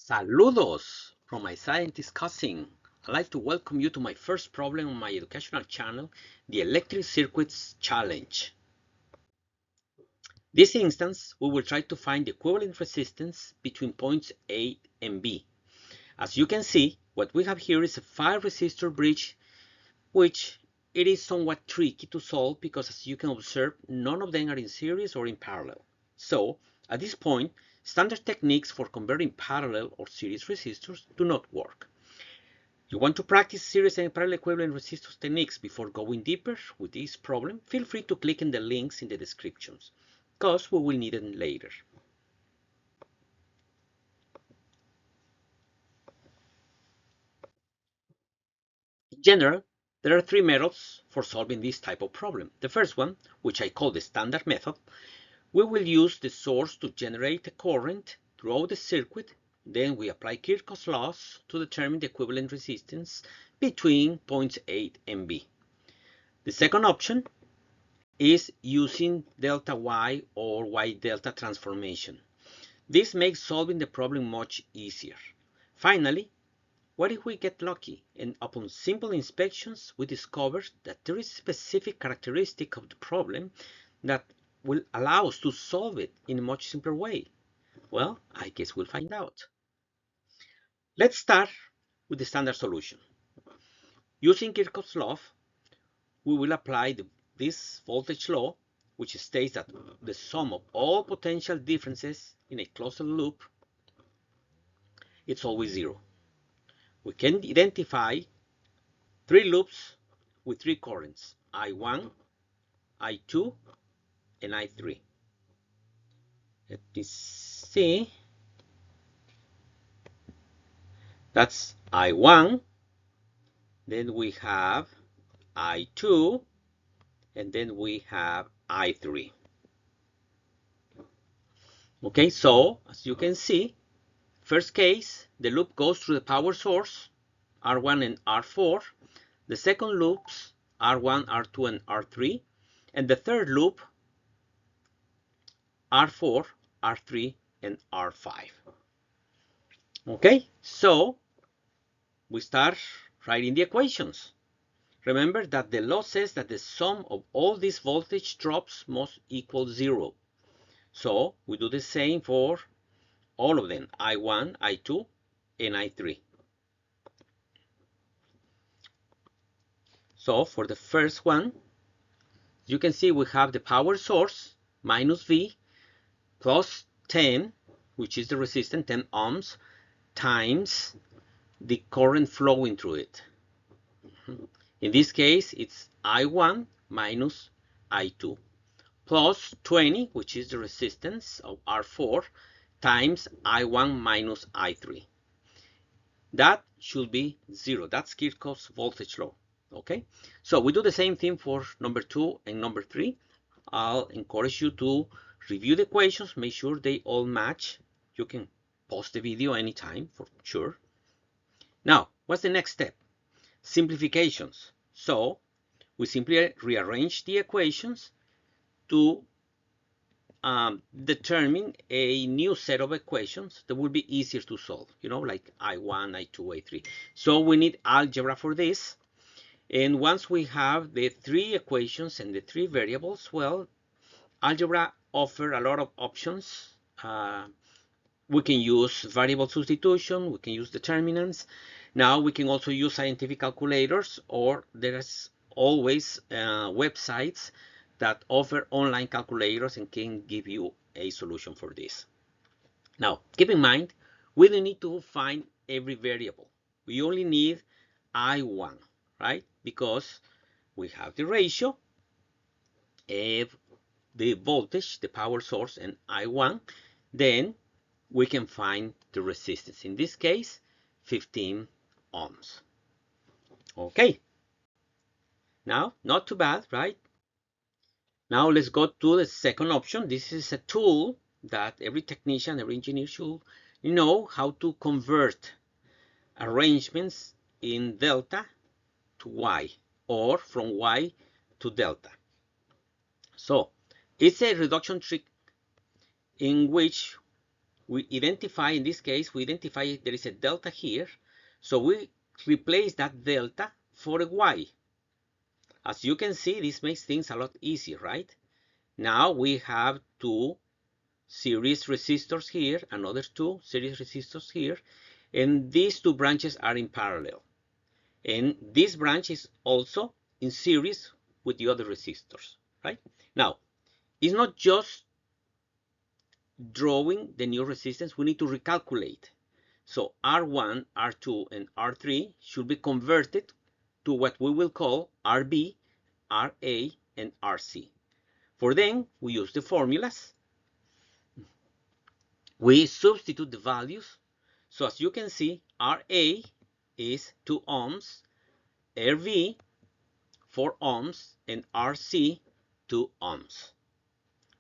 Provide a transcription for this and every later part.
Saludos from my scientist cousin. I'd like to welcome you to my first problem on my educational channel, the Electric Circuits Challenge. This instance, we will try to find the equivalent resistance between points A and B. As you can see, what we have here is a 5 resistor bridge, which it is somewhat tricky to solve because, as you can observe, none of them are in series or in parallel. So, at this point, standard techniques for converting parallel or series resistors do not work. You want to practice series and parallel equivalent resistors techniques before going deeper with this problem? Feel free to click on the links in the descriptions, because we will need them later. In general, there are 3 methods for solving this type of problem. The first one, which I call the standard method, we will use the source to generate a current throughout the circuit. Then we apply Kirchhoff's laws to determine the equivalent resistance between points A and B. The second option is using delta Y or Y delta transformation. This makes solving the problem much easier. Finally, what if we get lucky and upon simple inspections we discover that there is a specific characteristic of the problem that will allow us to solve it in a much simpler way? Well, I guess we'll find out. Let's start with the standard solution. Using Kirchhoff's law, we will apply this voltage law, which states that the sum of all potential differences in a closed loop, it's always 0. We can identify 3 loops with 3 currents, I1, I2, and I3. Let me see. That's I1, then we have I2, and then we have I3. Okay, so as you can see, first case, the loop goes through the power source, R1 and R4. The second loops, R1, R2, and R3. And the third loop, R4, R3, and R5. Okay, so we start writing the equations. Remember that the law says that the sum of all these voltage drops must equal 0. So we do the same for all of them, I1, I2, and I3. So for the first one, you can see we have the power source minus V plus 10, which is the resistance, 10 ohms, times the current flowing through it. In this case, it's I1 minus I2 plus 20, which is the resistance of R4, times I1 minus I3. That should be 0. That's Kirchhoff's voltage law. Okay, so we do the same thing for number 2 and number 3. I'll encourage you to review the equations, make sure they all match. You can pause the video anytime for sure. Now, what's the next step? Simplifications. So we simply rearrange the equations to determine a new set of equations that will be easier to solve, like I1, I2, I3. So we need algebra for this. And once we have the 3 equations and the 3 variables, well, algebra offers a lot of options. We can use variable substitution, we can use determinants. Now we can also use scientific calculators, or there's always websites that offer online calculators and can give you a solution for this. Now, keep in mind, we don't need to find every variable. We only need I1, right? Because we have the ratio of the voltage, the power source, and I1. Then we can find the resistance. In this case, 15 ohms. Okay. Now, not too bad, right? Now let's go to the second option. This is a tool that every technician, every engineer should know how to convert arrangements in delta to Y, or from Y to delta. So it's a reduction trick in which we identify, in this case, we identify there is a delta here. So we replace that delta for a y. As you can see, this makes things a lot easier, right? Now we have two series resistors here, another two series resistors here, and these two branches are in parallel. And this branch is also in series with the other resistors, right? Now, it's not just drawing the new resistance, we need to recalculate. So R1, R2, and R3 should be converted to what we will call RB, RA, and RC. For them, we use the formulas. We substitute the values. So as you can see, RA is 2 ohms, RV 4 ohms, and RC 2 ohms,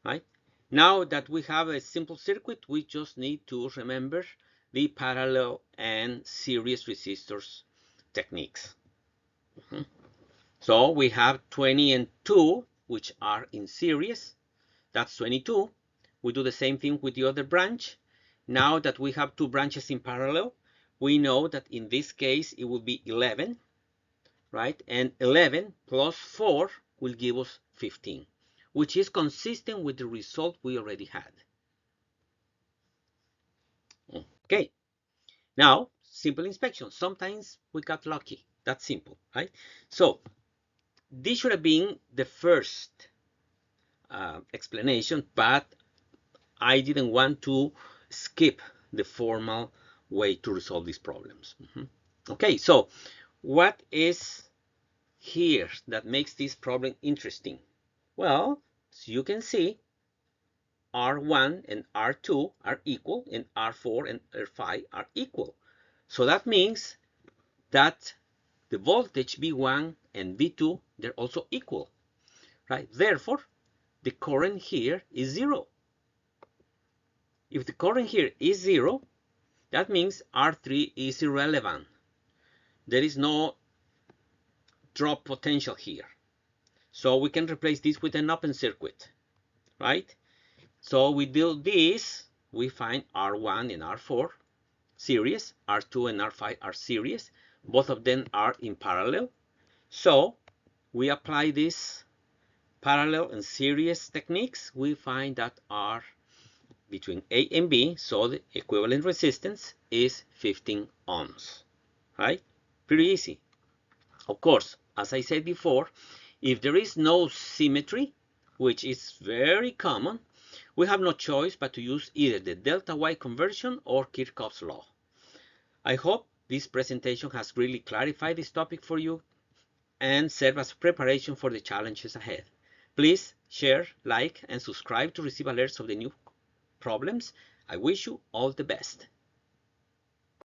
right? Now that we have a simple circuit, we just need to remember the parallel and series resistors techniques. So we have 20 and 2, which are in series. That's 22. We do the same thing with the other branch. Now that we have two branches in parallel, we know that in this case it will be 11, right? And 11 plus 4 will give us 15, which is consistent with the result we already had. Okay, now simple inspection. Sometimes we got lucky. That's simple, right? So this should have been the first explanation, but I didn't want to skip the formal way to resolve these problems. Okay, so what is here that makes this problem interesting? Well, as you can see, R1 and R2 are equal, and R4 and R5 are equal. So that means that the voltage V1 and V2, they're also equal, right? Therefore, the current here is 0. If the current here is 0, that means R3 is irrelevant. There is no drop potential here. So we can replace this with an open circuit, right? So we do this, we find R1 and R4 series, R2 and R5 are series. Both of them are in parallel. So we apply this parallel and series techniques. We find that R between A and B, so the equivalent resistance is 15 ohms, right? Pretty easy. Of course, as I said before, if there is no symmetry, which is very common, we have no choice but to use either the delta Y conversion or Kirchhoff's law. I hope this presentation has really clarified this topic for you and serve as preparation for the challenges ahead. Please share, like, and subscribe to receive alerts of the new problems. I wish you all the best.